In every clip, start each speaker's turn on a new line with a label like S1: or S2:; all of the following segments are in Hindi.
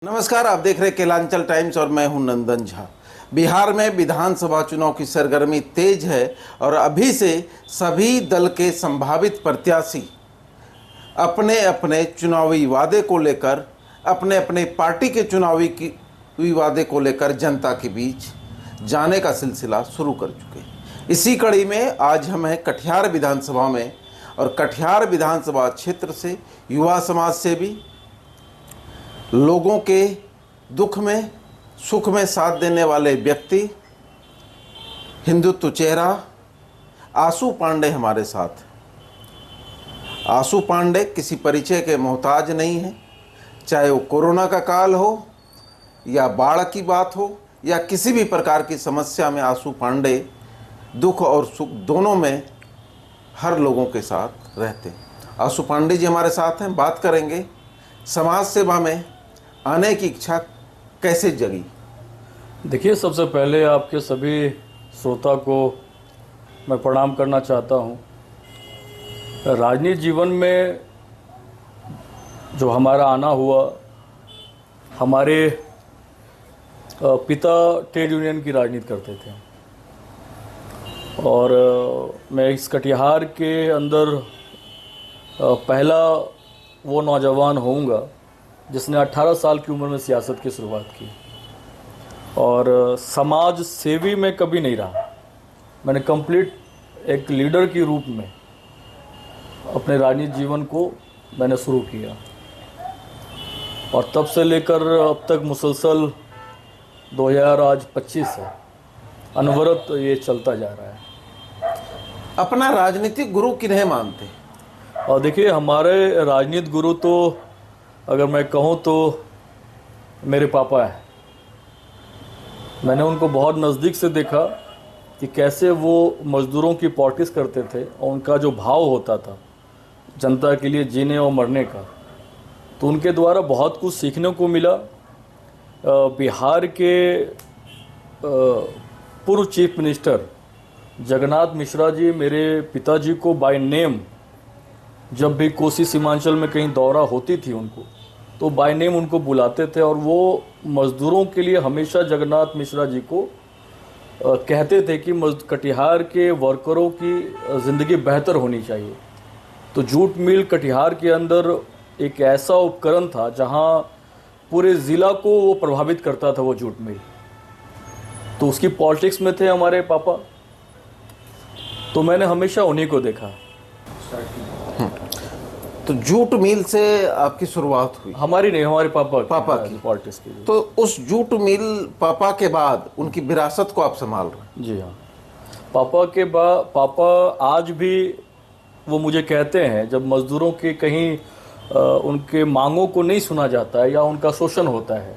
S1: नमस्कार, आप देख रहे हैं केलांचल टाइम्स और मैं हूं नंदन झा। बिहार में विधानसभा चुनाव की सरगर्मी तेज है और अभी से सभी दल के संभावित प्रत्याशी अपने अपने चुनावी वादे को लेकर, अपने अपने पार्टी के चुनावी वादे को लेकर जनता के बीच जाने का सिलसिला शुरू कर चुके हैं। इसी कड़ी में आज हम हैं कटिहार विधानसभा में और कटिहार विधानसभा क्षेत्र से युवा समाज से भी लोगों के दुख में सुख में साथ देने वाले व्यक्ति, हिंदुत्व चेहरा आशु पांडे हमारे साथ। आशु पांडे किसी परिचय के मोहताज नहीं है, चाहे वो कोरोना का काल हो या बाढ़ की बात हो या किसी भी प्रकार की समस्या में आशु पांडे दुख और सुख दोनों में हर लोगों के साथ रहते हैं। आशु पांडे जी हमारे साथ हैं, बात करेंगे समाज सेवा में आने की इच्छा कैसे जगी।
S2: देखिए, सबसे पहले आपके सभी श्रोता को मैं प्रणाम करना चाहता हूँ। राजनीतिक जीवन में जो हमारा आना हुआ, हमारे पिता ट्रेड यूनियन की राजनीति करते थे और मैं इस कटिहार के अंदर पहला वो नौजवान होऊंगा जिसने 18 साल की उम्र में सियासत की शुरुआत की और समाज सेवी में कभी नहीं रहा। मैंने कंप्लीट एक लीडर के रूप में अपने राजनीतिक जीवन को मैंने शुरू किया और तब से लेकर अब तक मुसलसल 2025 है अनवरत ये चलता जा रहा है।
S1: अपना राजनीतिक गुरु किन्हें मानते हैं?
S2: और देखिए, हमारे राजनीतिक गुरु तो अगर मैं कहूँ तो मेरे पापा हैं। मैंने उनको बहुत नज़दीक से देखा कि कैसे वो मज़दूरों की पॉलिटिक्स करते थे और उनका जो भाव होता था जनता के लिए जीने और मरने का, तो उनके द्वारा बहुत कुछ सीखने को मिला। बिहार के पूर्व चीफ मिनिस्टर जगन्नाथ मिश्रा जी मेरे पिताजी को बाय नेम, जब भी कोसी सीमांचल में कहीं दौरा होती थी उनको, तो बाय नेम उनको बुलाते थे और वो मज़दूरों के लिए हमेशा जगन्नाथ मिश्रा जी को कहते थे कि कटिहार के वर्करों की ज़िंदगी बेहतर होनी चाहिए। तो जूट मिल कटिहार के अंदर एक ऐसा उपकरण था जहां पूरे ज़िला को वो प्रभावित करता था वो जूट मिल। तो उसकी पॉलिटिक्स में थे हमारे पापा, तो मैंने हमेशा उन्हीं को देखा।
S1: तो जूट मिल से आपकी शुरुआत हुई?
S2: हमारी नहीं, हमारे पापा
S1: की
S2: पॉलिटिक्स की।
S1: तो उस जूट मिल पापा के बाद उनकी विरासत को आप संभाल रहे हैं?
S2: जी हाँ, पापा के बाद पापा आज भी वो मुझे कहते हैं, जब मज़दूरों के कहीं उनके मांगों को नहीं सुना जाता है या उनका शोषण होता है,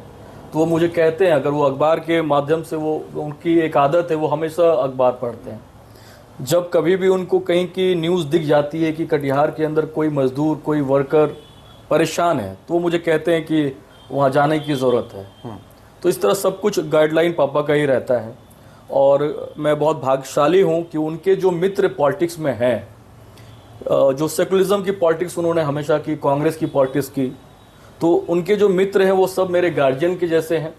S2: तो वो मुझे कहते हैं, अगर वो अखबार के माध्यम से, वो उनकी एक आदत है, वो हमेशा अखबार पढ़ते हैं। जब कभी भी उनको कहीं की न्यूज़ दिख जाती है कि कटिहार के अंदर कोई मज़दूर, कोई वर्कर परेशान है, तो वो मुझे कहते हैं कि वहाँ जाने की ज़रूरत है। तो इस तरह सब कुछ गाइडलाइन पापा का ही रहता है और मैं बहुत भाग्यशाली हूँ कि उनके जो मित्र पॉलिटिक्स में हैं, जो सेकुलरिज्म की पॉलिटिक्स उन्होंने हमेशा की, कांग्रेस की पॉलिटिक्स की, तो उनके जो मित्र हैं वो सब मेरे गार्जियन के जैसे हैं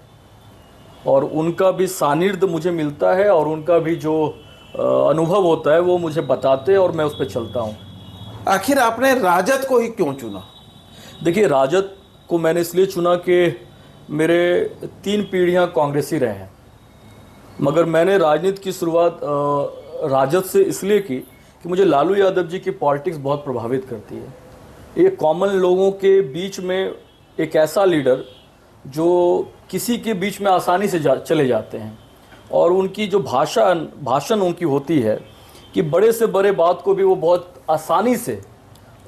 S2: और उनका भी सानिध्य मुझे मिलता है और उनका भी जो अनुभव होता है वो मुझे बताते हैं और मैं उस पर चलता हूँ।
S1: आखिर आपने राजद को ही क्यों चुना?
S2: देखिए, राजद को मैंने इसलिए चुना कि मेरे 3 पीढ़ियाँ कांग्रेसी रहे हैं, मगर मैंने राजनीति की शुरुआत राजद से इसलिए की कि मुझे लालू यादव जी की पॉलिटिक्स बहुत प्रभावित करती है। ये कॉमन लोगों के बीच में एक ऐसा लीडर जो किसी के बीच में आसानी से चले जाते हैं और उनकी जो भाषण उनकी होती है कि बड़े से बड़े बात को भी वो बहुत आसानी से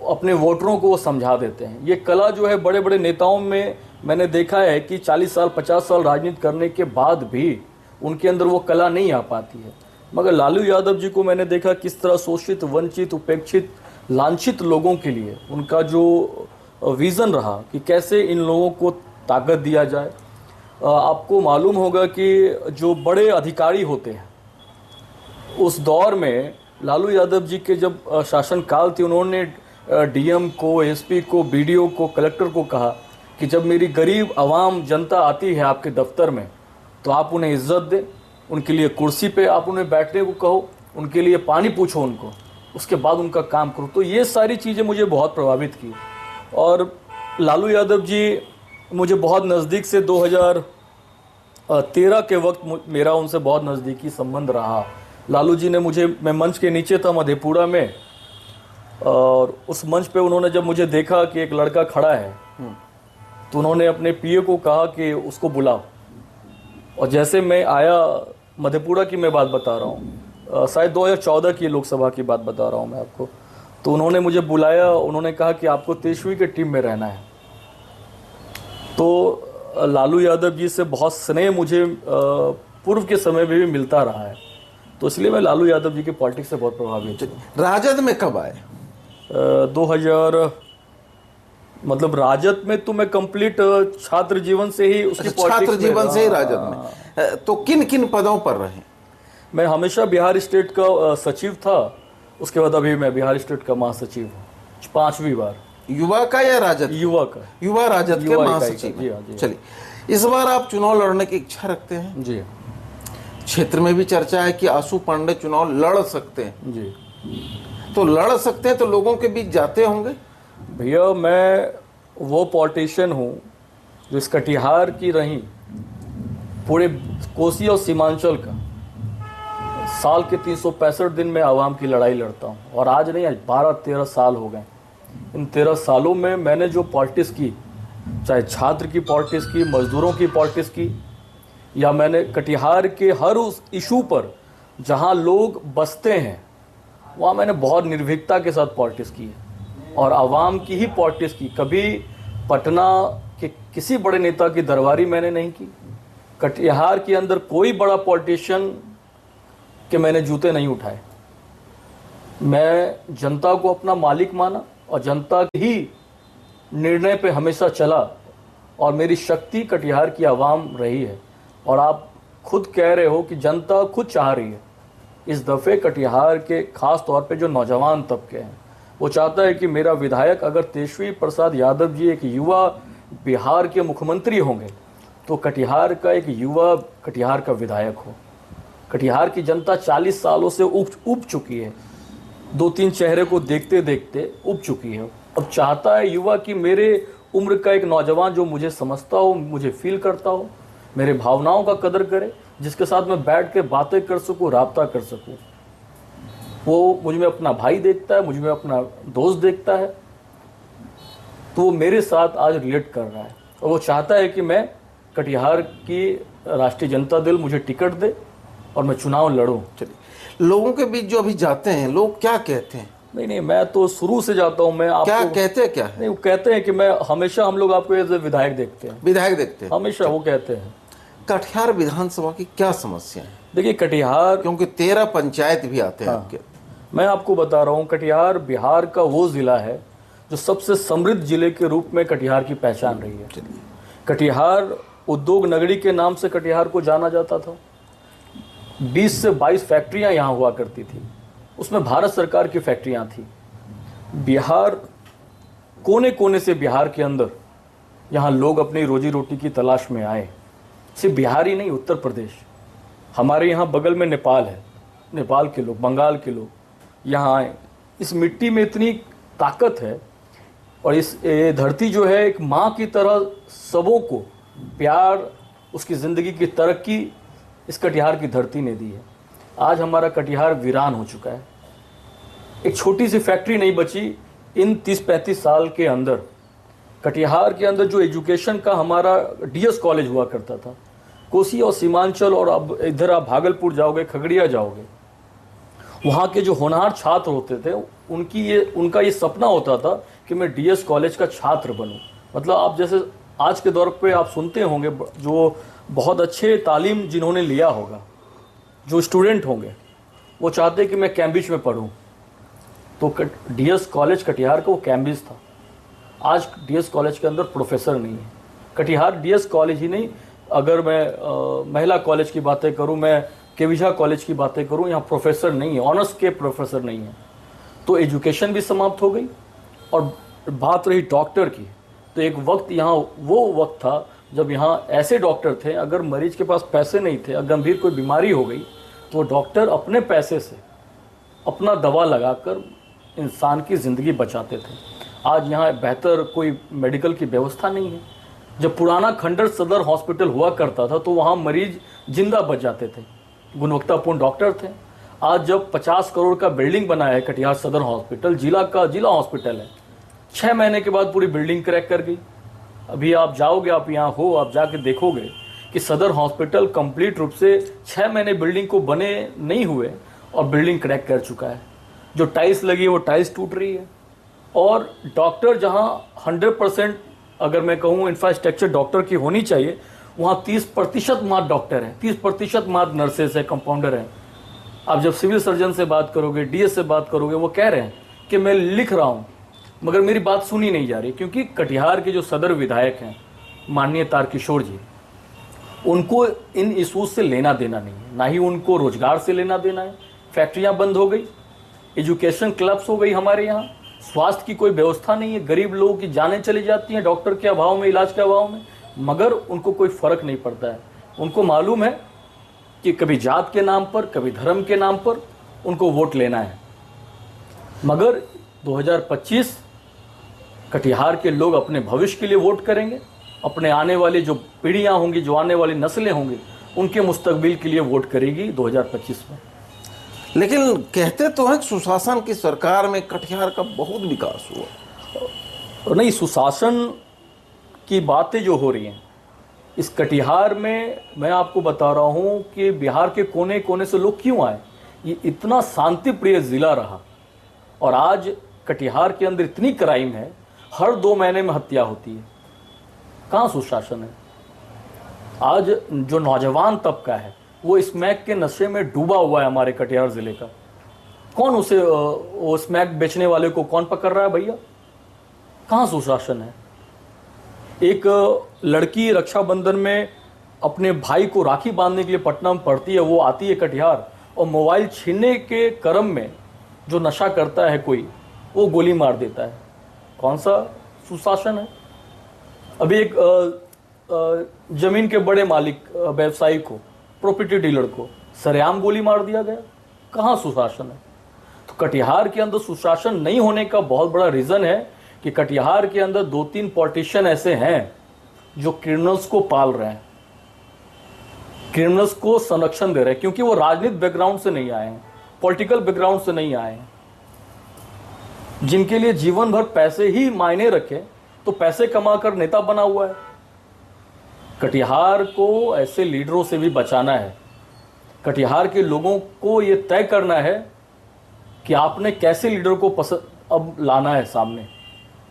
S2: अपने वोटरों को वो समझा देते हैं। ये कला जो है बड़े बड़े नेताओं में मैंने देखा है कि 40 साल 50 साल राजनीति करने के बाद भी उनके अंदर वो कला नहीं आ पाती है। मगर लालू यादव जी को मैंने देखा किस तरह शोषित, वंचित, उपेक्षित, लांछित लोगों के लिए उनका जो विज़न रहा कि कैसे इन लोगों को ताकत दिया जाए। आपको मालूम होगा कि जो बड़े अधिकारी होते हैं उस दौर में लालू यादव जी के जब शासनकाल थी, उन्होंने डीएम को, एसपी को, बीडीओ को, कलेक्टर को कहा कि जब मेरी गरीब आवाम जनता आती है आपके दफ्तर में तो आप उन्हें इज्जत दें, उनके लिए कुर्सी पे आप उन्हें बैठने को कहो, उनके लिए पानी पूछो उनको, उसके बाद उनका काम करो। तो ये सारी चीज़ें मुझे बहुत प्रभावित की। और लालू यादव जी मुझे बहुत नज़दीक से 2013 के वक्त मेरा उनसे बहुत नज़दीकी संबंध रहा। लालू जी ने मुझे, मैं मंच के नीचे था मधेपुरा में, और उस मंच पे उन्होंने जब मुझे देखा कि एक लड़का खड़ा है तो उन्होंने अपने पीए को कहा कि उसको बुलाओ। और जैसे मैं आया, मधेपुरा की मैं बात बता रहा हूँ, शायद 2014 की लोकसभा की बात बता रहा हूँ मैं आपको, तो उन्होंने मुझे बुलाया, उन्होंने कहा कि आपको तेजस्वी के टीम में रहना है। तो लालू यादव जी से बहुत स्नेह मुझे पूर्व के समय में भी मिलता रहा है, तो इसलिए मैं लालू यादव जी की पॉलिटिक्स से बहुत प्रभावित हूँ।
S1: राजद में कब आए?
S2: 2000 मतलब राजद में तो मैं कंप्लीट छात्र जीवन से ही उसकी
S1: छात्र जीवन से ही राजद में। तो किन किन पदों पर रहे?
S2: मैं हमेशा बिहार स्टेट का सचिव था, उसके बाद अभी मैं बिहार स्टेट का महासचिव हूँ 5वीं बार।
S1: युवा का या राजद?
S2: युवा का।
S1: युवा राजद के
S2: युवा
S1: महासचिव।
S2: जी हाँ, जी।
S1: चलिए, इस बार आप चुनाव लड़ने की इच्छा रखते हैं?
S2: जी।
S1: क्षेत्र में भी चर्चा है कि आशु पांडे चुनाव लड़ सकते हैं।
S2: जी।
S1: तो लड़ सकते हैं तो लोगों के बीच जाते होंगे?
S2: भैया, मैं वो पॉलिटिशियन हूँ जो इस कटिहार की रही पूरे कोसी और सीमांचल का साल के 365 दिन में आवाम की लड़ाई लड़ता हूँ। और आज नहीं, आज 12-13 साल हो गए। इन 13 सालों में मैंने जो पॉलिटिक्स की, चाहे छात्र की पॉलिटिक्स की, मजदूरों की पॉलिटिक्स की, या मैंने कटिहार के हर उस इशू पर जहाँ लोग बसते हैं वहाँ मैंने बहुत निर्भीकता के साथ पॉलिटिक्स की है और आवाम की ही पॉलिटिक्स की। कभी पटना के किसी बड़े नेता की दरबारी मैंने नहीं की। कटिहार के अंदर कोई बड़ा पॉलिटिशियन के मैंने जूते नहीं उठाए। मैं जनता को अपना मालिक माना और जनता के ही निर्णय पे हमेशा चला, और मेरी शक्ति कटिहार की आवाम रही है। और आप खुद कह रहे हो कि जनता खुद चाह रही है। इस दफ़े कटिहार के खास तौर पे जो नौजवान तबके हैं, वो चाहता है कि मेरा विधायक अगर तेजस्वी प्रसाद यादव जी एक युवा बिहार के मुख्यमंत्री होंगे तो कटिहार का एक युवा कटिहार का विधायक हो। कटिहार की जनता 40 सालों से उब चुकी है, 2-3 चेहरे को देखते देखते उब चुकी है। अब चाहता है युवा कि मेरे उम्र का एक नौजवान जो मुझे समझता हो, मुझे फील करता हो, मेरे भावनाओं का कदर करे, जिसके साथ मैं बैठ के बातें कर सकूं, राब्ता कर सकूं। वो मुझ में अपना भाई देखता है, मुझ में अपना दोस्त देखता है, तो वो मेरे साथ आज रिलेट कर रहा है और वो चाहता है कि मैं कटिहार की राष्ट्रीय जनता दल मुझे टिकट दे और मैं चुनाव लड़ूं।
S1: चलिए, लोगों के बीच जो अभी जाते हैं, लोग क्या कहते हैं?
S2: नहीं, मैं तो शुरू से जाता हूं। मैं आपको
S1: क्या कहते हैं? क्या है?
S2: नहीं, वो कहते हैं कि मैं हमेशा, हम लोग आपको एज ए विधायक देखते हैं।
S1: विधायक देखते हैं
S2: हमेशा वो कहते हैं।
S1: कटिहार विधानसभा की क्या समस्या है?
S2: देखिए, कटिहार,
S1: क्योंकि 13 पंचायत भी आते हैं आपके।
S2: मैं आपको बता रहा हूँ, कटिहार बिहार का वो ज़िला है जो सबसे समृद्ध जिले के रूप में कटिहार की पहचान रही है। कटिहार उद्योग नगरी के नाम से कटिहार को जाना जाता था। 20 से 22 फैक्ट्रियाँ यहाँ हुआ करती थी, उसमें भारत सरकार की फैक्ट्रियाँ थी। बिहार, कोने कोने से बिहार के अंदर यहाँ लोग अपनी रोजी रोटी की तलाश में आए। सिर्फ बिहार ही नहीं, उत्तर प्रदेश, हमारे यहाँ बगल में नेपाल है, नेपाल के लोग, बंगाल के लोग यहाँ आए। इस मिट्टी में इतनी ताकत है और इस धरती जो है एक माँ की तरह सबों को प्यार, उसकी ज़िंदगी की तरक्की इस कटिहार की धरती ने दी है। आज हमारा कटिहार वीरान हो चुका है। एक छोटी सी फैक्ट्री नहीं बची इन 30-35 साल के अंदर। कटिहार के अंदर जो एजुकेशन का हमारा डीएस कॉलेज हुआ करता था, कोसी और सीमांचल, और अब इधर आप भागलपुर जाओगे, खगड़िया जाओगे, वहाँ के जो होनहार छात्र होते थे, उनका ये सपना होता था कि मैं डीएस कॉलेज का छात्र बनूं। मतलब आप जैसे आज के दौर पे आप सुनते होंगे, जो बहुत अच्छे तालीम जिन्होंने लिया होगा, जो स्टूडेंट होंगे, वो चाहते हैं कि मैं कैम्ब्रिज में पढूं। तो डीएस कॉलेज कटिहार का वो कैम्ब्रिज था। आज डीएस कॉलेज के अंदर प्रोफेसर नहीं है। कटिहार डीएस कॉलेज ही नहीं, अगर मैं महिला कॉलेज की बातें करूं, मैं केविझा कॉलेज की बातें करूं, यहाँ प्रोफेसर नहीं है, ऑनर्स के प्रोफेसर नहीं है। तो एजुकेशन भी समाप्त हो गई। और बात रही डॉक्टर की, तो एक वक्त यहाँ वो वक्त था जब यहाँ ऐसे डॉक्टर थे, अगर मरीज के पास पैसे नहीं थे, अगर गंभीर कोई बीमारी हो गई तो डॉक्टर अपने पैसे से अपना दवा लगाकर इंसान की ज़िंदगी बचाते थे। आज यहाँ बेहतर कोई मेडिकल की व्यवस्था नहीं है। जब पुराना खंडर सदर हॉस्पिटल हुआ करता था तो वहाँ मरीज जिंदा बच जाते थे, गुणवत्तापूर्ण डॉक्टर थे। आज जब 50 करोड़ का बिल्डिंग बनाया है कटिहार सदर हॉस्पिटल, जिला हॉस्पिटल है, 6 महीने के बाद पूरी बिल्डिंग क्रैक कर गई। अभी आप जाओगे, आप यहाँ हो, आप जाके देखोगे कि सदर हॉस्पिटल कंप्लीट रूप से 6 महीने बिल्डिंग को बने नहीं हुए और बिल्डिंग क्रैक कर चुका है। जो टाइल्स लगी है वो टाइल्स टूट रही है। और डॉक्टर जहाँ 100% अगर मैं कहूँ इंफ्रास्ट्रक्चर डॉक्टर की होनी चाहिए, वहाँ 30% मात्र डॉक्टर हैं, 30% मात्र नर्सेज है, कंपाउंडर हैं। आप जब सिविल सर्जन से बात करोगे, डीएस से बात करोगे, वो कह रहे हैं कि मैं लिख रहा हूँ मगर मेरी बात सुनी नहीं जा रही। क्योंकि कटिहार के जो सदर विधायक हैं माननीय तारकिशोर जी, उनको इन इशूज़ से लेना देना नहीं है, ना ही उनको रोजगार से लेना देना है। फैक्ट्रियाँ बंद हो गई, एजुकेशन क्लब्स हो गई हमारे यहाँ, स्वास्थ्य की कोई व्यवस्था नहीं है, गरीब लोगों की जानें चली जाती हैं डॉक्टर के अभाव में, इलाज के अभाव में, मगर उनको कोई फ़र्क नहीं पड़ता है। उनको मालूम है कि कभी जात के नाम पर, कभी धर्म के नाम पर उनको वोट लेना है। मगर 2025 कटिहार के लोग अपने भविष्य के लिए वोट करेंगे, अपने आने वाली जो पीढ़ियाँ होंगी, जो आने वाली नस्लें होंगी, उनके मुस्तकबिल के लिए वोट करेगी 2025 में।
S1: लेकिन कहते तो हैं कि सुशासन की सरकार में कटिहार का बहुत विकास हुआ।
S2: नहीं, सुशासन की बातें जो हो रही हैं इस कटिहार में, मैं आपको बता रहा हूँ कि बिहार के कोने कोने से लोग क्यों आए। ये इतना शांति प्रिय ज़िला रहा और आज कटिहार के अंदर इतनी क्राइम है, हर 2 महीने में हत्या होती है। कहाँ सुशासन है? आज जो नौजवान तबका है वो स्मैक के नशे में डूबा हुआ है हमारे कटिहार ज़िले का। कौन उसे वो स्मैक बेचने वाले को कौन पकड़ रहा है भैया? कहाँ सुशासन है? एक लड़की रक्षाबंधन में अपने भाई को राखी बांधने के लिए पटना में पड़ती है, वो आती है कटिहार और मोबाइल छीनने के क्रम में जो नशा करता है कोई, वो गोली मार देता है। कौन सा सुशासन है? अभी एक जमीन के बड़े मालिक व्यवसायी को, प्रॉपर्टी डीलर को सरेआम गोली मार दिया गया। कहाँ सुशासन है? तो कटिहार के अंदर सुशासन नहीं होने का बहुत बड़ा रीज़न है कि कटिहार के अंदर 2-3 पॉलिटिशियन ऐसे हैं जो क्रिमिनल्स को पाल रहे हैं, क्रिमिनल्स को संरक्षण दे रहे हैं, क्योंकि वो राजनीतिक बैकग्राउंड से नहीं आए हैं, पॉलिटिकल बैकग्राउंड से नहीं आए हैं, जिनके लिए जीवन भर पैसे ही मायने रखे, तो पैसे कमाकर नेता बना हुआ है। कटिहार को ऐसे लीडरों से भी बचाना है। कटिहार के लोगों को ये तय करना है कि आपने कैसे लीडर को अब लाना है सामने।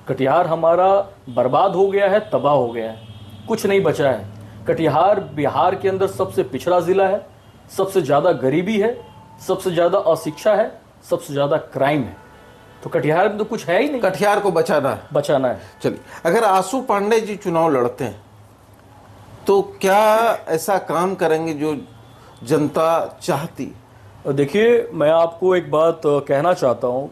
S2: कटिहार हमारा बर्बाद हो गया है, तबाह हो गया है, कुछ नहीं बचा है। कटिहार बिहार के अंदर सबसे पिछड़ा ज़िला है, सबसे ज़्यादा गरीबी है, सबसे ज़्यादा अशिक्षा है, सबसे ज़्यादा क्राइम है। तो कटिहार में तो कुछ है ही नहीं।
S1: कटिहार को बचाना है। चलिए, अगर आशु पांडे जी चुनाव लड़ते हैं तो क्या ऐसा काम करेंगे जो जनता चाहती?
S2: देखिए, मैं आपको एक बात कहना चाहता हूँ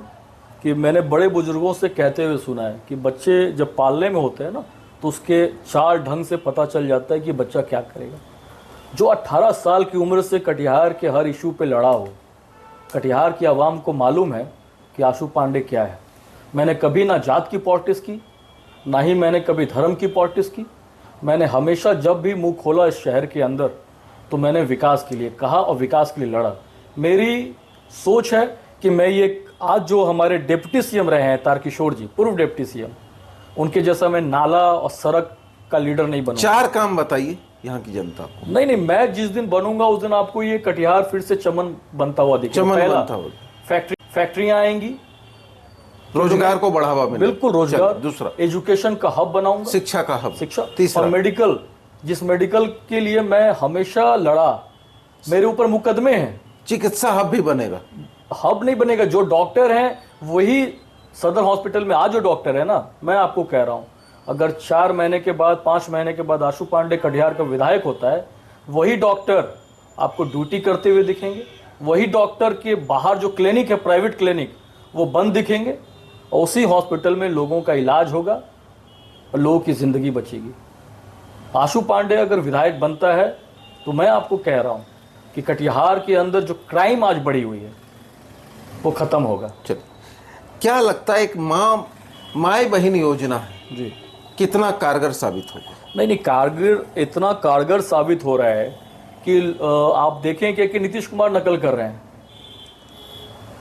S2: कि मैंने बड़े बुजुर्गों से कहते हुए सुना है कि बच्चे जब पालने में होते हैं ना, तो उसके 4 ढंग से पता चल जाता है कि बच्चा क्या करेगा। जो 18 साल की उम्र से कटिहार के हर इशू पे लड़ा हो, कटिहार की आवाम को मालूम है कि आशु पांडे क्या है। मैंने कभी ना जात की पॉलिटिक्स की, ना ही मैंने कभी धर्म की पॉलिटिक्स की। मैंने हमेशा जब भी मुंह खोला इस शहर के अंदर, तो मैंने विकास के लिए कहा और विकास के लिए लड़ा। मेरी सोच है कि मैं ये आज जो हमारे डिप्टी सीएम रहे हैं तारकिशोर जी, पूर्व डिप्टी सीएम, उनके जैसा मैं नाला और सड़क का लीडर नहीं बनूंगा।
S1: 4 काम बताइए यहाँ की जनता को।
S2: नहीं, मैं जिस दिन बनूंगा उस दिन आपको ये कटिहार फिर से चमन बनता हुआ दिखेगा। पहला, फैक्ट्रियां आएंगी,
S1: रोजगार को बढ़ावा मिलेगा।
S2: बिल्कुल रोजगार।
S1: दूसरा,
S2: एजुकेशन का हब बनाऊंगा,
S1: शिक्षा का हब।
S2: शिक्षा।
S1: तीसरा,
S2: और मेडिकल, जिस मेडिकल के लिए मैं हमेशा लड़ा, मेरे ऊपर मुकदमे हैं,
S1: चिकित्सा हब भी बनेगा।
S2: हब नहीं बनेगा, जो डॉक्टर हैं वही सदर हॉस्पिटल में आज जो डॉक्टर है ना, मैं आपको कह रहा हूं, अगर 4 महीने के बाद, 5 महीने के बाद आशु पांडे कटिहार का विधायक होता है, वही डॉक्टर आपको ड्यूटी करते हुए दिखेंगे। वही डॉक्टर के बाहर जो क्लिनिक है, प्राइवेट क्लिनिक, वो बंद दिखेंगे और उसी हॉस्पिटल में लोगों का इलाज होगा। और लोगों की ज़िंदगी बचेगी। आशु पांडे अगर विधायक बनता है तो मैं आपको कह रहा हूँ कि कटिहार के अंदर जो क्राइम आज बढ़ी हुई है वो ख़त्म होगा।
S1: चलिए, क्या लगता है एक माए बहन योजना है
S2: जी,
S1: कितना कारगर साबित होगा?
S2: नहीं, इतना कारगर साबित हो रहा है कि आप देखें कि नीतीश कुमार नकल कर रहे हैं।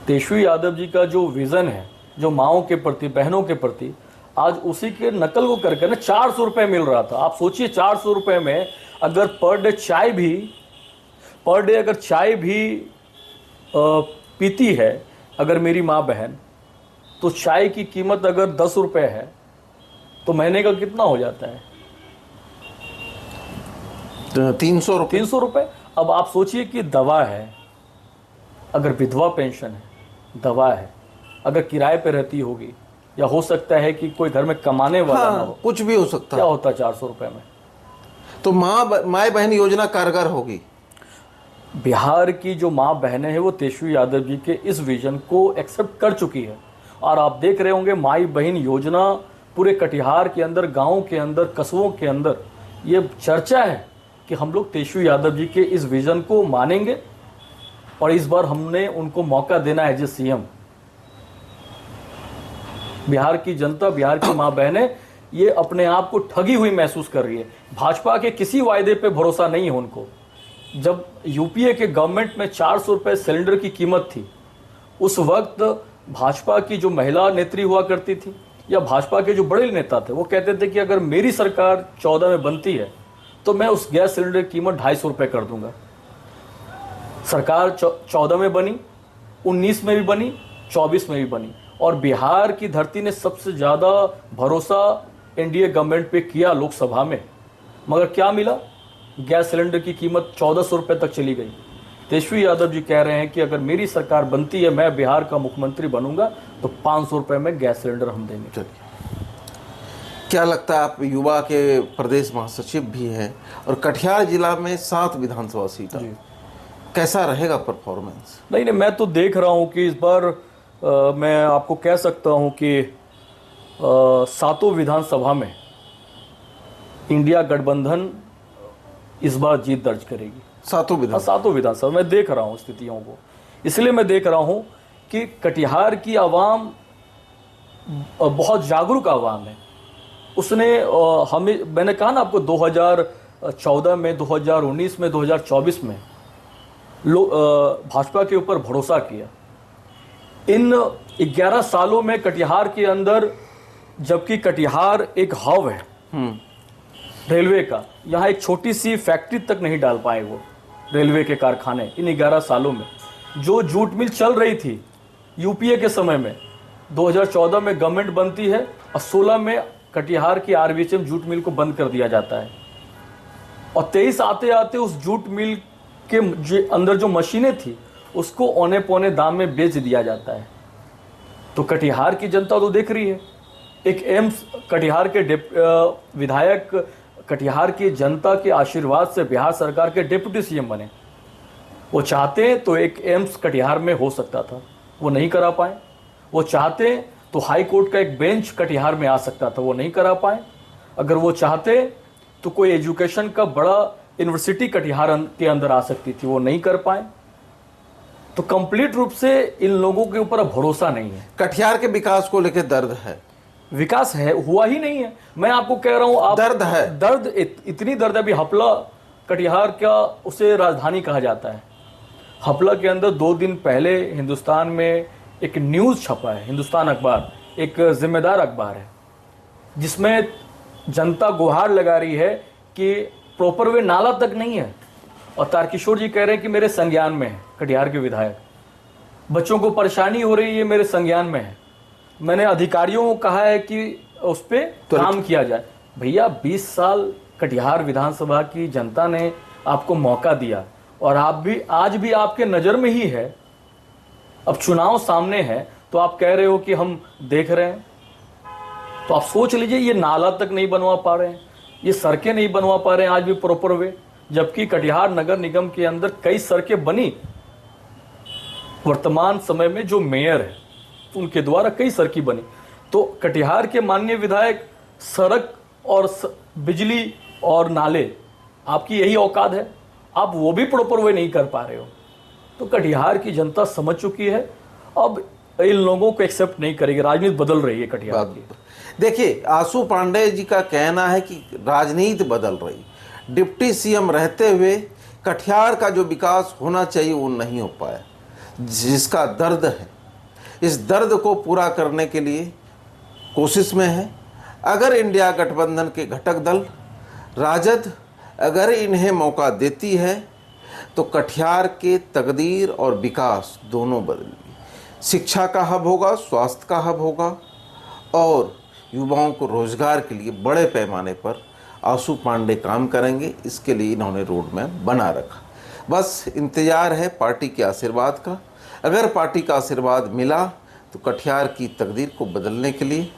S2: तेजस्वी यादव जी का जो विज़न है, जो माओं के प्रति, बहनों के प्रति, आज उसी के नकल को करके ना 400 रुपये मिल रहा था। आप सोचिए 400 रुपये में अगर पर डे अगर चाय भी पीती है अगर मेरी माँ बहन, तो चाय की कीमत अगर 10 रुपये है तो महीने का कितना हो जाता है?
S1: 300 रुपये।
S2: 300 रुपये। अब आप सोचिए कि दवा है, अगर विधवा पेंशन है, दवा है, अगर किराए पे रहती होगी, या हो सकता है कि कोई घर में कमाने वाला ना हो,
S1: कुछ भी हो सकता
S2: क्या
S1: है,
S2: होता है 400 रुपये में?
S1: तो माए बहन योजना कारगर होगी।
S2: बिहार की जो माँ बहनें हैं वो तेजस्वी यादव जी के इस विजन को एक्सेप्ट कर चुकी है। और आप देख रहे होंगे माई बहन योजना पूरे कटिहार के अंदर, गाँव के अंदर, कस्बों के अंदर ये चर्चा है कि हम लोग तेजस्वी यादव जी के इस विजन को मानेंगे और इस बार हमने उनको मौका देना है एज सीएम। बिहार की जनता, बिहार की माँ बहनें ये अपने आप को ठगी हुई महसूस कर रही है। भाजपा के किसी वायदे पे भरोसा नहीं है उनको। जब यूपीए के गवर्नमेंट में 400 रुपये सिलेंडर की कीमत थी, उस वक्त भाजपा की जो महिला नेत्री हुआ करती थी या भाजपा के जो बड़े नेता थे, वो कहते थे कि अगर मेरी सरकार 14 में बनती है तो मैं उस गैस सिलेंडर की कीमत 250 रुपये कर दूंगा। सरकार 14 में बनी, 19 में भी बनी, 24 में भी बनी, और बिहार की धरती ने सबसे ज़्यादा भरोसा एनडीए गवर्नमेंट पे किया लोकसभा में। मगर क्या मिला? गैस सिलेंडर की कीमत 1400 रुपये तक चली गई। तेजस्वी यादव जी कह रहे हैं कि अगर मेरी सरकार बनती है, मैं बिहार का मुख्यमंत्री बनूंगा, तो 500 रुपये में गैस सिलेंडर हम देंगे।
S1: चलिए, क्या लगता है, आप युवा के प्रदेश महासचिव भी हैं और कटिहार जिला में 7 विधानसभा सीट, कैसा रहेगा परफॉर्मेंस?
S2: नहीं, मैं तो देख रहा हूँ कि इस बार मैं आपको कह सकता हूँ कि 7 विधानसभा में इंडिया गठबंधन इस बार जीत दर्ज करेगी।
S1: 7
S2: विधानसभा मैं देख रहा हूँ स्थितियों को। इसलिए मैं देख रहा हूँ कि कटिहार की आवाम बहुत जागरूक आवाम है। उसने मैंने कहा ना आपको, 2014 में, 2019 में, 2024 में भाजपा के ऊपर भरोसा किया। इन 11 सालों में कटिहार के अंदर, जबकि कटिहार एक हब है रेलवे का, यहाँ एक छोटी सी फैक्ट्री तक नहीं डाल पाए वो रेलवे के कारखाने। इन 11 सालों में जो जूट मिल चल रही थी यूपीए के समय में, 2014 में गवर्नमेंट बनती है और 16 में कटिहार की आरबीएचएम जूट मिल को बंद कर दिया जाता है, और 23 आते आते उस जूट मिल के अंदर जो मशीनें थी उसको औने पौने दाम में बेच दिया जाता है। तो कटिहार की जनता तो देख रही है। एक एम्स कटिहार के विधायक कटिहार की जनता के आशीर्वाद से बिहार सरकार के डिप्टी सीएम बने। वो चाहते तो एक एम्स कटिहार में हो सकता था, वो नहीं करा पाए। वो चाहते तो हाई कोर्ट का एक बेंच कटिहार में आ सकता था, वो नहीं करा पाए। अगर वो चाहते तो कोई एजुकेशन का बड़ा यूनिवर्सिटी कटिहार के अंदर आ सकती थी, वो नहीं कर पाए। तो कंप्लीट रूप से इन लोगों के ऊपर भरोसा नहीं है।
S1: कटिहार के विकास को लेकर दर्द है?
S2: विकास है, हुआ ही नहीं है। मैं आपको कह रहा हूं,
S1: दर्द है,
S2: दर्द इतनी दर्द है। अभी हपला कटिहार का उसे राजधानी कहा जाता है। हपला के अंदर 2 दिन पहले हिंदुस्तान में एक न्यूज़ छपा है, हिंदुस्तान अखबार एक जिम्मेदार अखबार है, जिसमें जनता गुहार लगा रही है कि प्रॉपर वे नाला तक नहीं है। और तारकिशोर जी कह रहे हैं कि मेरे संज्ञान में है, कटिहार के विधायक। बच्चों को परेशानी हो रही है, मेरे संज्ञान में है। मैंने अधिकारियों को कहा है कि उस पर काम किया जाए। भैया 20 साल कटिहार विधानसभा की जनता ने आपको मौका दिया और आप भी आज भी आपके नज़र में ही है। अब चुनाव सामने है तो आप कह रहे हो कि हम देख रहे हैं। तो आप सोच लीजिए, ये नाला तक नहीं बनवा पा रहे हैं, ये सड़कें नहीं बनवा पा रहे हैं आज भी प्रॉपर वे, जबकि कटिहार नगर निगम के अंदर कई सड़कें बनी। वर्तमान समय में जो मेयर है उनके द्वारा कई सड़कें बनी। तो कटिहार के माननीय विधायक सड़क और बिजली और नाले, आपकी यही औकात है, आप वो भी प्रॉपर वे नहीं कर पा रहे हो। तो कटिहार की जनता समझ चुकी है, अब इन लोगों को एक्सेप्ट नहीं करेगी, राजनीति बदल रही है कटिहार की।
S1: देखिए, आशु पांडे जी का कहना है कि राजनीति बदल रही, डिप्टी सीएम रहते हुए कटिहार का जो विकास होना चाहिए वो नहीं हो पाया, जिसका दर्द है। इस दर्द को पूरा करने के लिए कोशिश में है। अगर इंडिया गठबंधन के घटक दल राजद अगर इन्हें मौका देती है तो कटिहार के तकदीर और विकास दोनों बदलेगी। शिक्षा का हब होगा, स्वास्थ्य का हब होगा और युवाओं को रोजगार के लिए बड़े पैमाने पर आशु पांडे काम करेंगे। इसके लिए इन्होंने रोड मैप बना रखा। बस इंतज़ार है पार्टी के आशीर्वाद का। अगर पार्टी का आशीर्वाद मिला तो कटिहार की तकदीर को बदलने के लिए